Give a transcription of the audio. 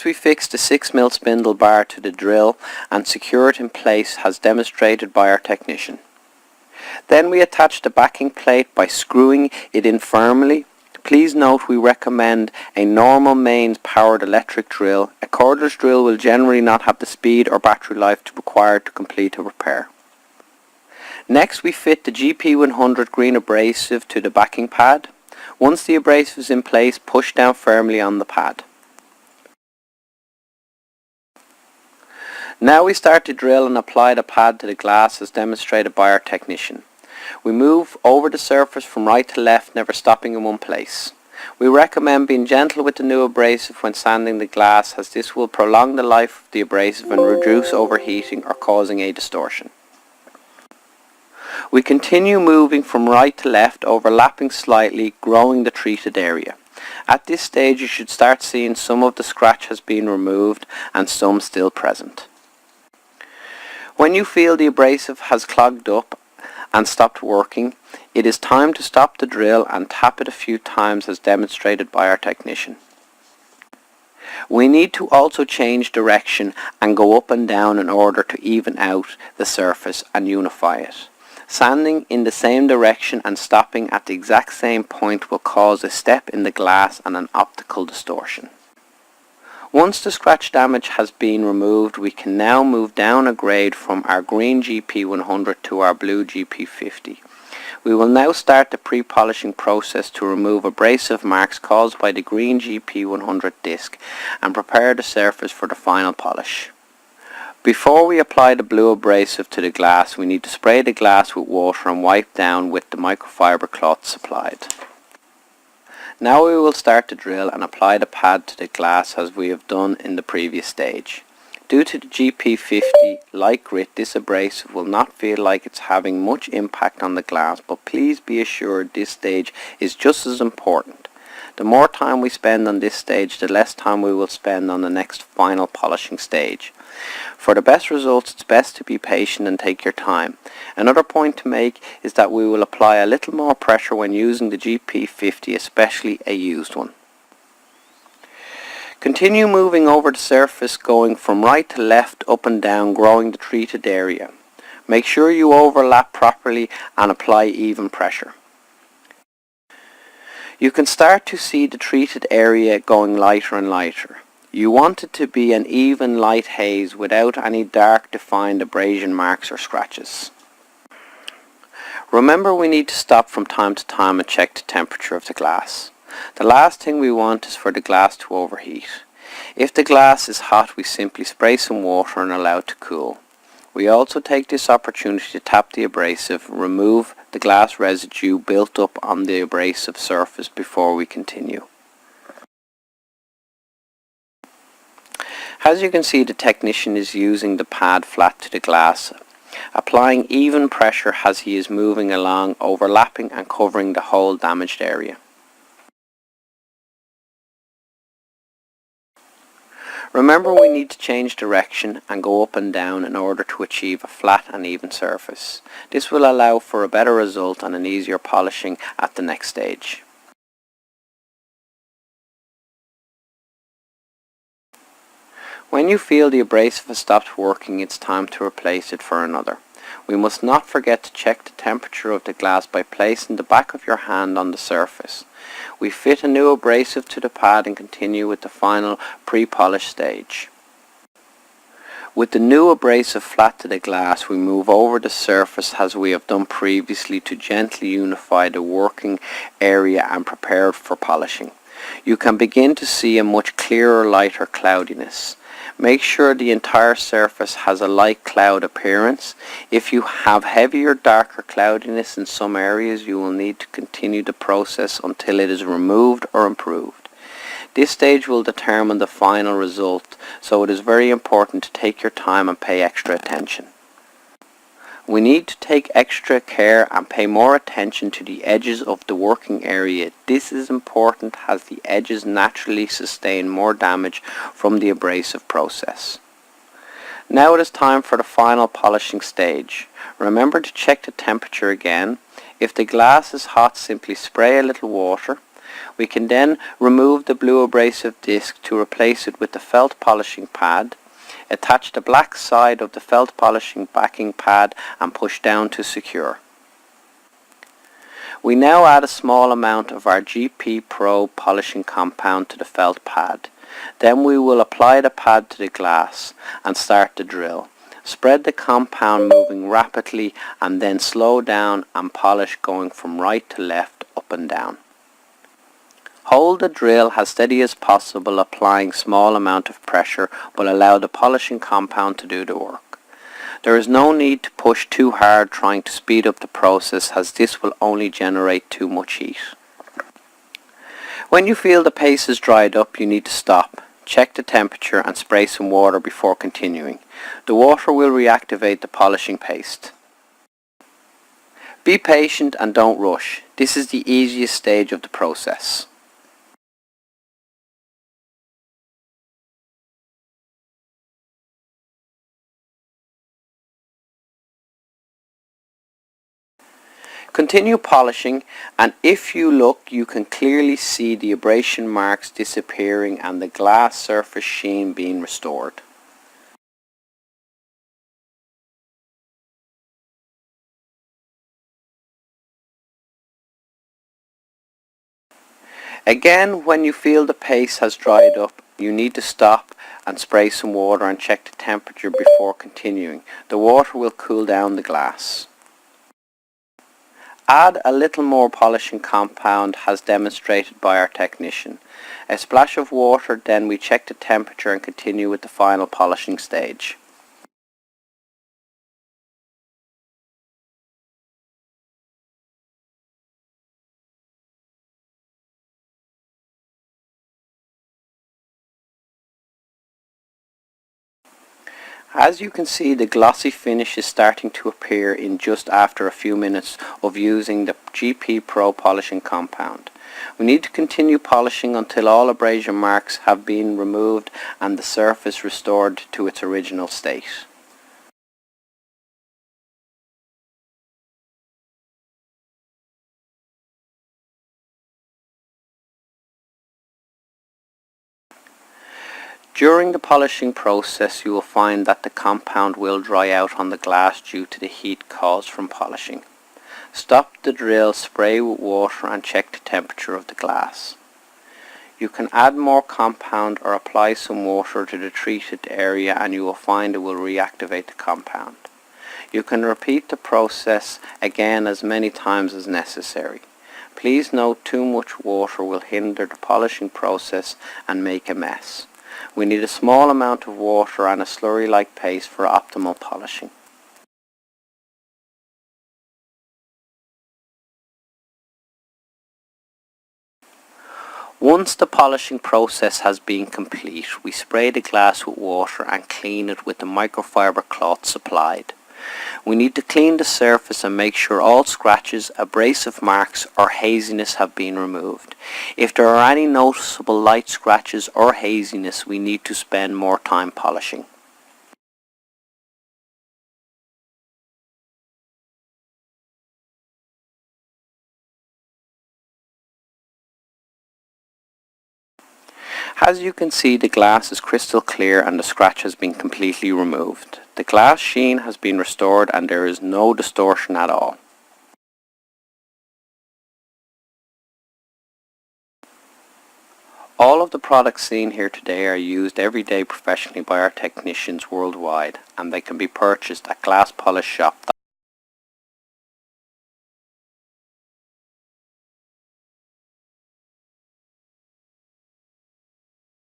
We fix the 6mm spindle bar to the drill and secure it in place as demonstrated by our technician. Then we attach the backing plate by screwing it in firmly. Please note we recommend a normal mains powered electric drill. A cordless drill will generally not have the speed or battery life required to complete a repair. Next we fit the GP100 green abrasive to the backing pad. Once the abrasive is in place, push down firmly on the pad. Now we start to drill and apply the pad to the glass as demonstrated by our technician. We move over the surface from right to left, never stopping in one place. We recommend being gentle with the new abrasive when sanding the glass, as this will prolong the life of the abrasive and reduce overheating or causing a distortion. We continue moving from right to left, overlapping slightly, growing the treated area. At this stage you should start seeing some of the scratch has been removed and some still present. When you feel the abrasive has clogged up and stopped working, it is time to stop the drill and tap it a few times as demonstrated by our technician. We need to also change direction and go up and down in order to even out the surface and unify it. Sanding in the same direction and stopping at the exact same point will cause a step in the glass and an optical distortion. Once the scratch damage has been removed, we can now move down a grade from our green GP100 to our blue GP50. We will now start the pre-polishing process to remove abrasive marks caused by the green GP100 disc and prepare the surface for the final polish. Before we apply the blue abrasive to the glass, we need to spray the glass with water and wipe down with the microfiber cloth supplied. Now we will start the drill and apply the pad to the glass as we have done in the previous stage. Due to the GP50 light grit, this abrasive will not feel like it's having much impact on the glass, but please be assured this stage is just as important. The more time we spend on this stage, the less time we will spend on the next final polishing stage. For the best results, it's best to be patient and take your time. Another point to make is that we will apply a little more pressure when using the GP50, especially a used one. Continue moving over the surface, going from right to left, up and down, growing the treated area. Make sure you overlap properly and apply even pressure. You can start to see the treated area going lighter and lighter. You want it to be an even light haze without any dark defined abrasion marks or scratches. Remember, we need to stop from time to time and check the temperature of the glass. The last thing we want is for the glass to overheat. If the glass is hot, we simply spray some water and allow it to cool. We also take this opportunity to tap the abrasive, remove the glass residue built up on the abrasive surface before we continue. As you can see, the technician is using the pad flat to the glass, applying even pressure as he is moving along, overlapping and covering the whole damaged area. Remember, we need to change direction and go up and down in order to achieve a flat and even surface. This will allow for a better result and an easier polishing at the next stage. When you feel the abrasive has stopped working, it's time to replace it for another. We must not forget to check the temperature of the glass by placing the back of your hand on the surface. We fit a new abrasive to the pad and continue with the final pre-polish stage. With the new abrasive flat to the glass, we move over the surface as we have done previously to gently unify the working area and prepare it for polishing. You can begin to see a much clearer, lighter cloudiness. Make sure the entire surface has a light cloud appearance. If you have heavier, darker cloudiness in some areas, you will need to continue the process until it is removed or improved. This stage will determine the final result, so it is very important to take your time and pay extra attention. We need to take extra care and pay more attention to the edges of the working area. This is important as the edges naturally sustain more damage from the abrasive process. Now it is time for the final polishing stage. Remember to check the temperature again. If the glass is hot, simply spray a little water. We can then remove the blue abrasive disc to replace it with the felt polishing pad. Attach the black side of the felt polishing backing pad and push down to secure. We now add a small amount of our GP Pro polishing compound to the felt pad. Then we will apply the pad to the glass and start the drill. Spread the compound moving rapidly and then slow down and polish going from right to left, up and down. Hold the drill as steady as possible, applying small amount of pressure, but allow the polishing compound to do the work. There is no need to push too hard trying to speed up the process, as this will only generate too much heat. When you feel the paste has dried up, you need to stop. Check the temperature and spray some water before continuing. The water will reactivate the polishing paste. Be patient and don't rush. This is the easiest stage of the process. Continue polishing, and if you look, you can clearly see the abrasion marks disappearing and the glass surface sheen being restored. Again, when you feel the paste has dried up, you need to stop and spray some water and check the temperature before continuing. The water will cool down the glass. Add a little more polishing compound as demonstrated by our technician. A splash of water, then we check the temperature and continue with the final polishing stage. As you can see, the glossy finish is starting to appear in just after a few minutes of using the GP Pro polishing compound. We need to continue polishing until all abrasion marks have been removed and the surface restored to its original state. During the polishing process, you will find that the compound will dry out on the glass due to the heat caused from polishing. Stop the drill, spray with water and check the temperature of the glass. You can add more compound or apply some water to the treated area and you will find it will reactivate the compound. You can repeat the process again as many times as necessary. Please note, too much water will hinder the polishing process and make a mess. We need a small amount of water and a slurry-like paste for optimal polishing. Once the polishing process has been complete, we spray the glass with water and clean it with the microfiber cloth supplied. We need to clean the surface and make sure all scratches, abrasive marks or haziness have been removed. If there are any noticeable light scratches or haziness, we need to spend more time polishing. As you can see, the glass is crystal clear and the scratch has been completely removed. The glass sheen has been restored and there is no distortion at all. All of the products seen here today are used every day professionally by our technicians worldwide, and they can be purchased at glasspolishshop.com.